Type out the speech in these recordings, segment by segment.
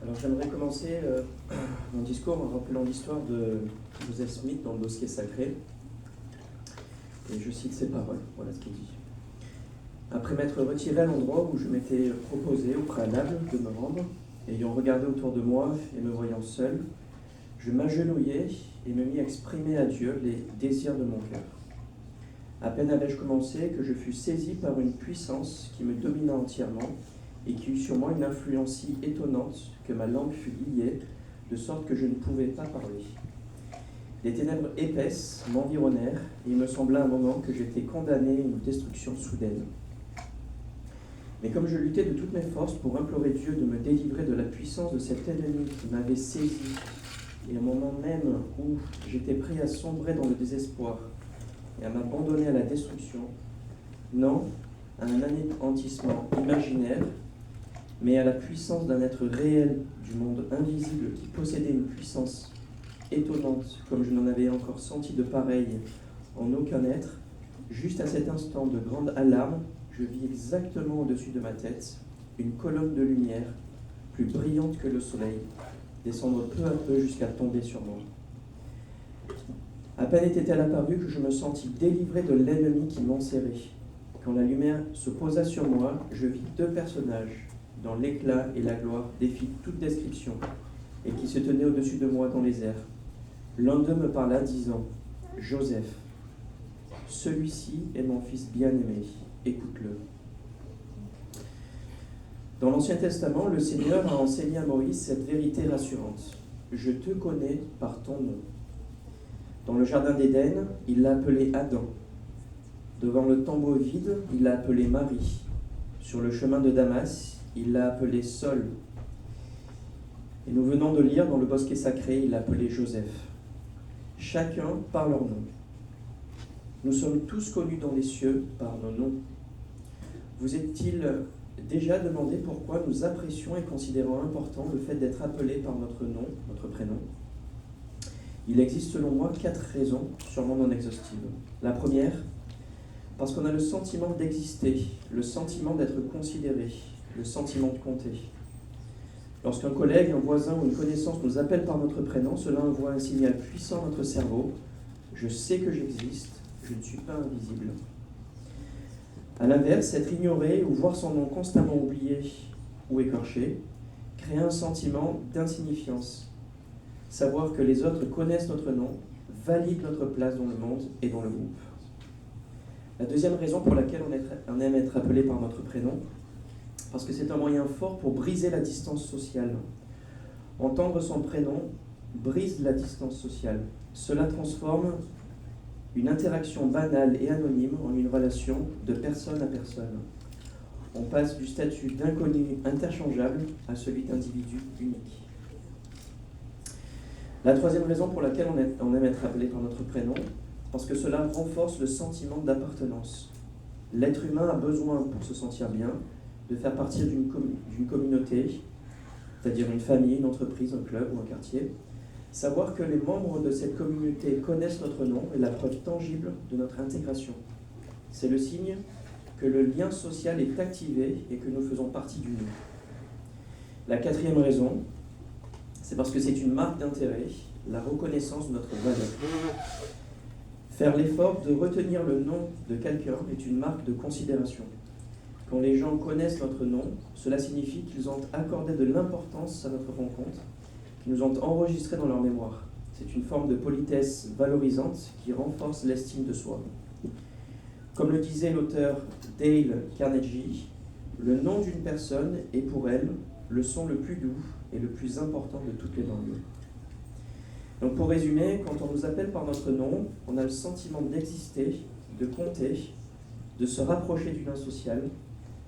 Alors j'aimerais commencer mon discours en rappelant l'histoire de Joseph Smith dans le Bosquet sacré. Et je cite ses paroles, voilà ce qu'il dit. Après m'être retiré à l'endroit où je m'étais proposé au préalable de me rendre, ayant regardé autour de moi et me voyant seul, je m'agenouillai et me mis à exprimer à Dieu les désirs de mon cœur. À peine avais-je commencé que je fus saisi par une puissance qui me domina entièrement et qui eut sur moi une influence si étonnante que ma langue fut liée, de sorte que je ne pouvais pas parler. Des ténèbres épaisses m'environnèrent et il me sembla un moment que j'étais condamné à une destruction soudaine. Mais comme je luttais de toutes mes forces pour implorer Dieu de me délivrer de la puissance de cet ennemi qui m'avait saisi, et au moment même où j'étais prêt à sombrer dans le désespoir et à m'abandonner à la destruction, non à un anéantissement imaginaire, mais à la puissance d'un être réel du monde invisible qui possédait une puissance étonnante comme je n'en avais encore senti de pareil en aucun être, juste à cet instant de grande alarme, je vis exactement au-dessus de ma tête une colonne de lumière plus brillante que le soleil descendre peu à peu jusqu'à tomber sur moi. À peine était-elle apparue que je me sentis délivré de l'ennemi qui m'enserrait. Quand la lumière se posa sur moi, je vis deux personnages dont l'éclat et la gloire défient toute description et qui se tenaient au-dessus de moi dans les airs. L'un d'eux me parla disant « Joseph, celui-ci est mon fils bien-aimé, écoute-le. » Dans l'Ancien Testament, le Seigneur a enseigné à Moïse cette vérité rassurante. « Je te connais par ton nom. » Dans le jardin d'Éden, il l'a appelé Adam. Devant le tombeau vide, il l'a appelé Marie. Sur le chemin de Damas, il l'a appelé Saul. Et nous venons de lire dans le Bosquet sacré, il l'a appelé Joseph. Chacun par leur nom. Nous sommes tous connus dans les cieux par nos noms. Vous est-il déjà demandé pourquoi nous apprécions et considérons important le fait d'être appelés par notre nom, notre prénom? Il existe selon moi 4 raisons, sûrement non exhaustives. La première, parce qu'on a le sentiment d'exister, le sentiment d'être considéré, le sentiment de compter. Lorsqu'un collègue, un voisin ou une connaissance nous appelle par notre prénom, cela envoie un signal puissant à notre cerveau. Je sais que j'existe, je ne suis pas invisible. A l'inverse, être ignoré ou voir son nom constamment oublié ou écorché crée un sentiment d'insignifiance. Savoir que les autres connaissent notre nom valide notre place dans le monde et dans le groupe. La deuxième raison pour laquelle on aime être appelé par notre prénom, parce que c'est un moyen fort pour briser la distance sociale. Entendre son prénom brise la distance sociale. Cela transforme une interaction banale et anonyme en une relation de personne à personne. On passe du statut d'inconnu interchangeable à celui d'individu unique. La troisième raison pour laquelle on aime être appelé par notre prénom, parce que cela renforce le sentiment d'appartenance. L'être humain a besoin, pour se sentir bien, de faire partie d'une communauté, c'est-à-dire une famille, une entreprise, un club ou un quartier. Savoir que les membres de cette communauté connaissent notre nom est la preuve tangible de notre intégration. C'est le signe que le lien social est activé et que nous faisons partie du nous. La quatrième raison, c'est parce que c'est une marque d'intérêt, la reconnaissance de notre valeur. Faire l'effort de retenir le nom de quelqu'un est une marque de considération. Quand les gens connaissent notre nom, cela signifie qu'ils ont accordé de l'importance à notre rencontre, qu'ils nous ont enregistré dans leur mémoire. C'est une forme de politesse valorisante qui renforce l'estime de soi. Comme le disait l'auteur Dale Carnegie, le nom d'une personne est pour elle le son le plus doux et le plus important de toutes les langues. Donc pour résumer, quand on nous appelle par notre nom, on a le sentiment d'exister, de compter, de se rapprocher du lien social,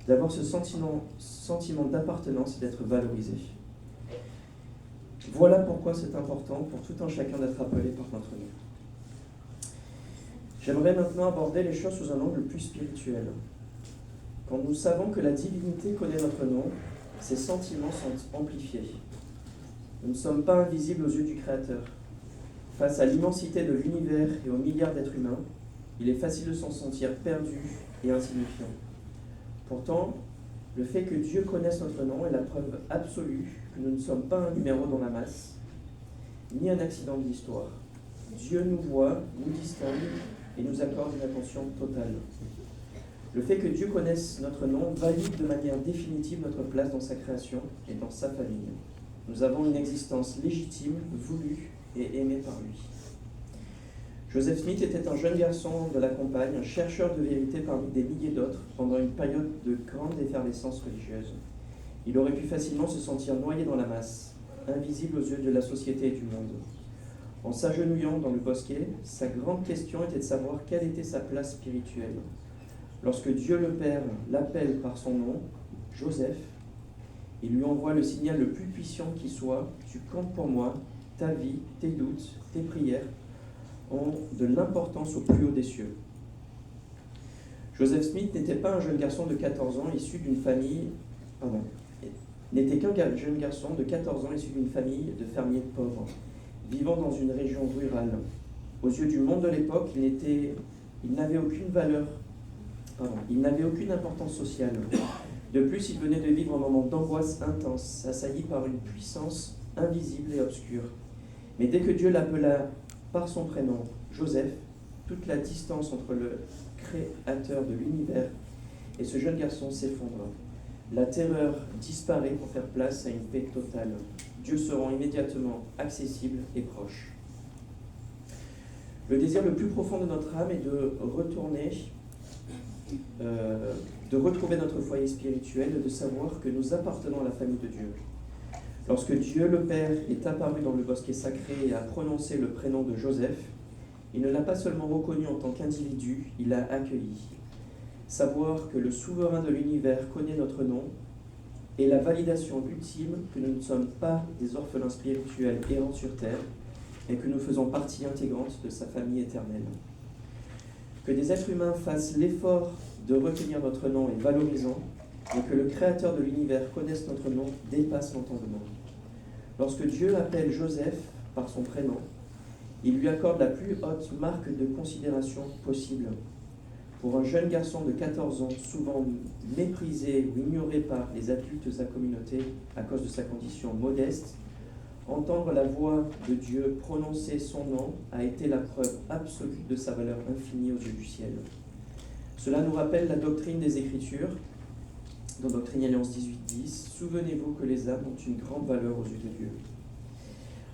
d'avoir ce sentiment d'appartenance et d'être valorisé. Voilà pourquoi c'est important pour tout un chacun d'être appelé par notre nom. J'aimerais maintenant aborder les choses sous un angle plus spirituel. Quand nous savons que la divinité connaît notre nom, ces sentiments sont amplifiés. Nous ne sommes pas invisibles aux yeux du Créateur. Face à l'immensité de l'univers et aux milliards d'êtres humains, il est facile de s'en sentir perdu et insignifiant. Pourtant, Le fait que Dieu connaisse notre nom est la preuve absolue que nous ne sommes pas un numéro dans la masse, ni un accident de l'histoire. Dieu nous voit, nous distingue et nous accorde une attention totale. Le fait que Dieu connaisse notre nom valide de manière définitive notre place dans sa création et dans sa famille. Nous avons une existence légitime, voulue et aimée par lui. Joseph Smith était un jeune garçon de la campagne, un chercheur de vérité parmi des milliers d'autres pendant une période de grande effervescence religieuse. Il aurait pu facilement se sentir noyé dans la masse, invisible aux yeux de la société et du monde. En s'agenouillant dans le bosquet, sa grande question était de savoir quelle était sa place spirituelle. Lorsque Dieu le Père l'appelle par son nom, Joseph, il lui envoie le signal le plus puissant qui soit: tu comptes pour moi, ta vie, tes doutes, tes prières ont de l'importance au plus haut des cieux. Joseph Smith n'était pas un jeune garçon de 14 ans issu d'une famille, n'était qu'un jeune garçon de 14 ans issu d'une famille de fermiers pauvres, vivant dans une région rurale. Aux yeux du monde de l'époque, il n'avait aucune valeur, il n'avait aucune importance sociale. De plus, il venait de vivre un moment d'angoisse intense, assailli par une puissance invisible et obscure. Mais dès que Dieu l'appela par son prénom, Joseph, toute la distance entre le créateur de l'univers et ce jeune garçon s'effondre. La terreur disparaît pour faire place à une paix totale. Dieu se rend immédiatement accessible et proche. Le désir le plus profond de notre âme est de retrouver notre foyer spirituel et de savoir que nous appartenons à la famille de Dieu. Lorsque Dieu le Père est apparu dans le bosquet sacré et a prononcé le prénom de Joseph, il ne l'a pas seulement reconnu en tant qu'individu, il l'a accueilli. Savoir que le souverain de l'univers connaît notre nom est la validation ultime que nous ne sommes pas des orphelins spirituels errants sur terre, et que nous faisons partie intégrante de sa famille éternelle. Que des êtres humains fassent l'effort de retenir notre nom est valorisant, mais que le Créateur de l'univers connaisse notre nom dépasse l'entendement. Lorsque Dieu appelle Joseph par son prénom, il lui accorde la plus haute marque de considération possible. Pour un jeune garçon de 14 ans, souvent méprisé ou ignoré par les adultes de sa communauté à cause de sa condition modeste, entendre la voix de Dieu prononcer son nom a été la preuve absolue de sa valeur infinie aux yeux du ciel. Cela nous rappelle la doctrine des Écritures, dans Doctrine et Alliance 18.10, « Souvenez-vous que les âmes ont une grande valeur aux yeux de Dieu. »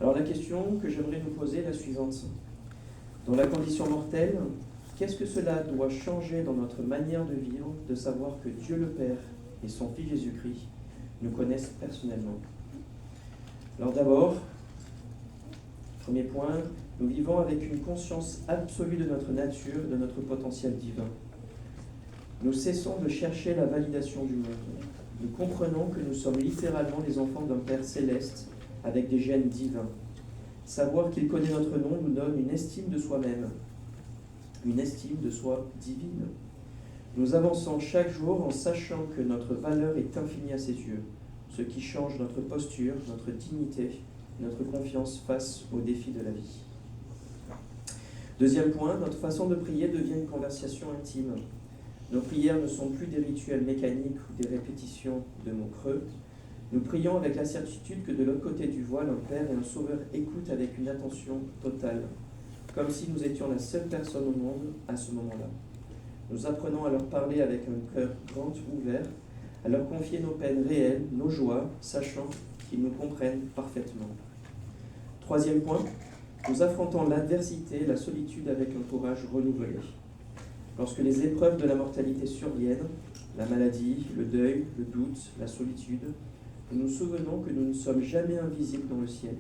Alors la question que j'aimerais nous poser est la suivante. Dans la condition mortelle, qu'est-ce que cela doit changer dans notre manière de vivre, de savoir que Dieu le Père et son Fils Jésus-Christ nous connaissent personnellement? Alors d'abord, premier point, nous vivons avec une conscience absolue de notre nature, de notre potentiel divin. Nous cessons de chercher la validation du monde. Nous comprenons que nous sommes littéralement les enfants d'un Père céleste avec des gènes divins. Savoir qu'il connaît notre nom nous donne une estime de soi-même, une estime de soi divine. Nous avançons chaque jour en sachant que notre valeur est infinie à ses yeux, ce qui change notre posture, notre dignité, notre confiance face aux défis de la vie. Deuxième point, notre façon de prier devient une conversation intime. Nos prières ne sont plus des rituels mécaniques ou des répétitions de mots creux. Nous prions avec la certitude que de l'autre côté du voile, un Père et un Sauveur écoutent avec une attention totale, comme si nous étions la seule personne au monde à ce moment-là. Nous apprenons à leur parler avec un cœur grand ouvert, à leur confier nos peines réelles, nos joies, sachant qu'ils nous comprennent parfaitement. Troisième point, nous affrontons l'adversité et la solitude avec un courage renouvelé. Lorsque les épreuves de la mortalité surviennent, la maladie, le deuil, le doute, la solitude, nous nous souvenons que nous ne sommes jamais invisibles dans le ciel.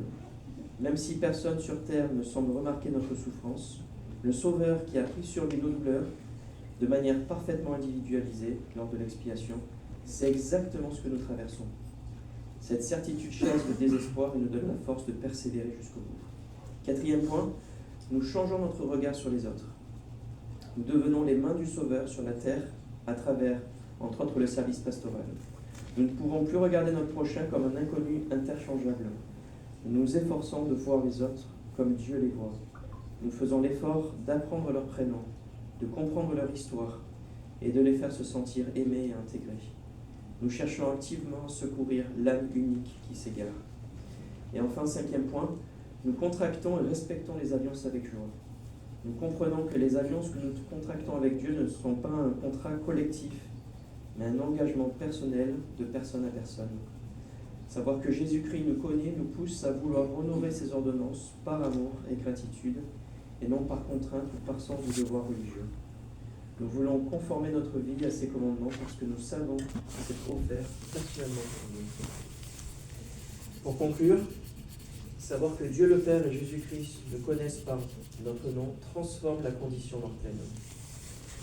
Même si personne sur terre ne semble remarquer notre souffrance, le Sauveur qui a pris sur lui nos douleurs, de manière parfaitement individualisée lors de l'expiation, sait exactement ce que nous traversons. Cette certitude chasse le désespoir et nous donne la force de persévérer jusqu'au bout. Quatrième point, nous changeons notre regard sur les autres. Nous devenons les mains du Sauveur sur la terre à travers, entre autres, le service pastoral. Nous ne pouvons plus regarder notre prochain comme un inconnu interchangeable. Nous nous efforçons de voir les autres comme Dieu les voit. Nous faisons l'effort d'apprendre leur prénom, de comprendre leur histoire et de les faire se sentir aimés et intégrés. Nous cherchons activement à secourir l'âme unique qui s'égare. Et enfin, 5e point, nous contractons et respectons les alliances avec joie. Nous comprenons que les alliances que nous contractons avec Dieu ne sont pas un contrat collectif, mais un engagement personnel de personne à personne. Savoir que Jésus-Christ nous connaît nous pousse à vouloir honorer ses ordonnances par amour et gratitude, et non par contrainte ou par sens du devoir religieux. Nous voulons conformer notre vie à ses commandements parce que nous savons que c'est offert personnellement pour nous. Pour conclure, savoir que Dieu le Père et Jésus-Christ le connaissent par notre nom transforme la condition mortelle.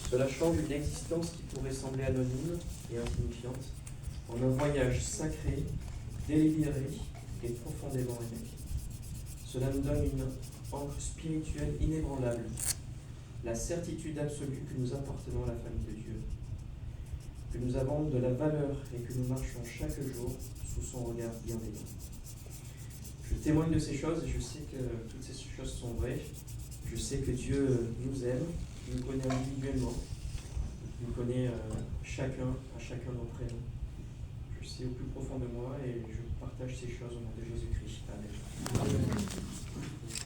Cela change une existence qui pourrait sembler anonyme et insignifiante en un voyage sacré, délibéré et profondément aimé. Cela nous donne une ancre spirituelle inébranlable, la certitude absolue que nous appartenons à la famille de Dieu, que nous avons de la valeur et que nous marchons chaque jour sous son regard bienveillant. Je témoigne de ces choses et je sais que toutes ces choses sont vraies. Je sais que Dieu nous aime, nous connaît individuellement, nous connaît à chacun d'entre nous. Je sais au plus profond de moi et je partage ces choses au nom de Jésus-Christ. Amen.